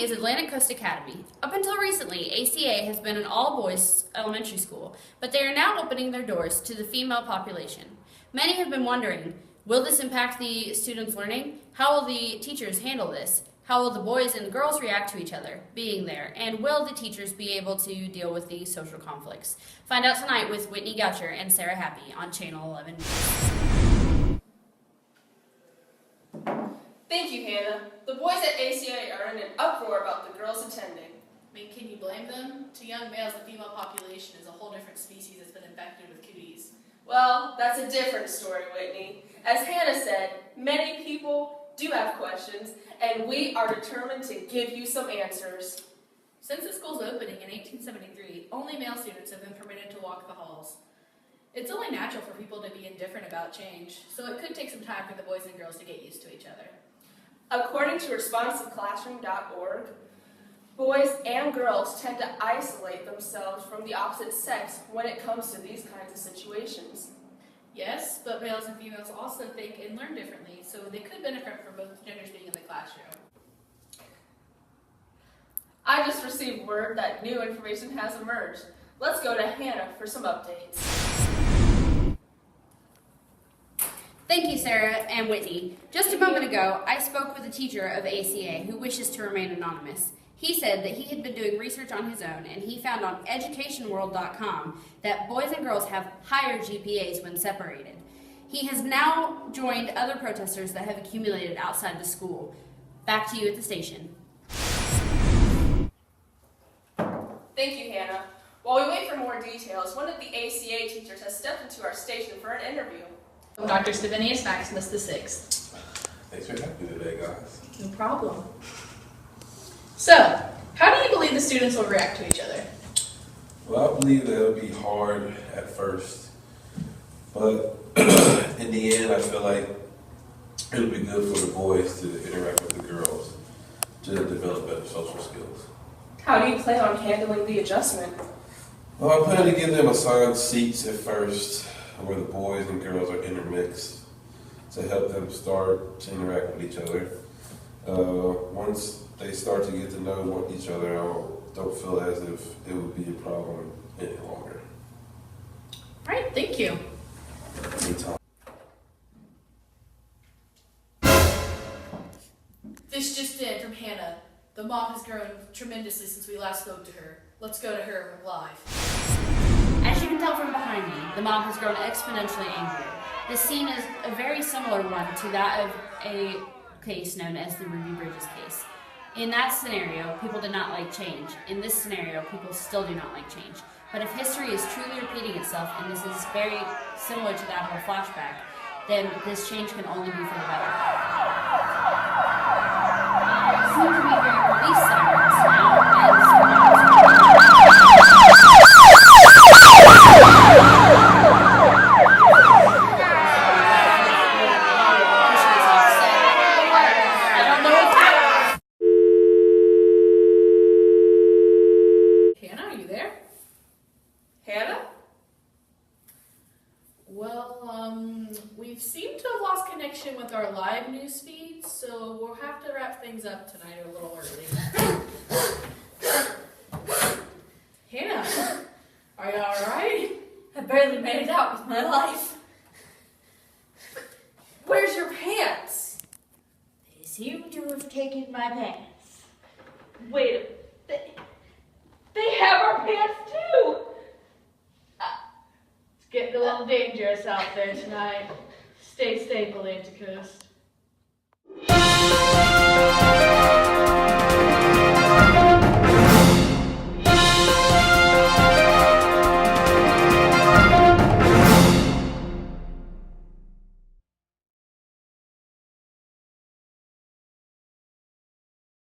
is Atlantic Coast Academy. Up until recently, ACA has been an all-boys elementary school, but they are now opening their doors to the female population. Many have been wondering, will this impact the students' learning? How will the teachers handle this? How will the boys and girls react to each other being there? And will the teachers be able to deal with the social conflicts? Find out tonight with Whitney Goucher and Sarah Happy on Channel 11 News. Thank you, Hannah. The boys at ACA are in an uproar about the girls attending. I mean, can you blame them? To young males, the female population is a whole different species that's been infected with cooties. Well, that's a different story, Whitney. As Hannah said, many people do have questions, and we are determined to give you some answers. Since the school's opening in 1873, only male students have been permitted to walk the halls. It's only natural for people to be indifferent about change, so it could take some time for the boys and girls to get used to each other. According to responsiveclassroom.org, boys and girls tend to isolate themselves from the opposite sex when it comes to these kinds of situations. Yes, but males and females also think and learn differently, so they could benefit from both genders being in the classroom. I just received word that new information has emerged. Let's go to Hannah for some updates. Thank you, Sarah and Whitney. Just a moment ago, I spoke with a teacher of ACA who wishes to remain anonymous. He said that he had been doing research on his own, and he found on educationworld.com that boys and girls have higher GPAs when separated. He has now joined other protesters that have accumulated outside the school. Back to you at the station. Thank you, Hannah. While we wait for more details, one of the ACA teachers has stepped into our station for an interview. Dr. Stevenius Maximus VI. Thanks for having me today, guys. No problem. So, how do you believe the students will react to each other? Well, I believe that it'll be hard at first, but in the end, I feel like it'll be good for the boys to interact with the girls to develop better social skills. How do you plan on handling the adjustment? Well, I plan to give them assigned seats at first where the boys and girls are intermixed to help them start to interact with each other. Once they start to get to know each other, I don't feel as if it would be a problem any longer. All right, thank you. Anytime. This just in from Hannah. The mob has grown tremendously since we last spoke to her. Let's go to her live. As you can tell from behind me, the mob has grown exponentially angrier. This scene is a very similar one to that of a case known as the Ruby Bridges case. In that scenario, people did not like change. In this scenario, people still do not like change. But if history is truly repeating itself, and this is very similar to that of a flashback, then this change can only be for the better. It seems to be hearing police sirens now, and Hannah, are you there? Hannah? Well, we seem to have lost connection with our live news feed, so we'll have to wrap things up tonight a little early. Hannah, are you alright? I barely made it out with my life. Where's your pants? They seem to have taken my pants. Wait, they have our pants too! It's getting a little dangerous out there tonight. Stay safe, Atlantic Coast.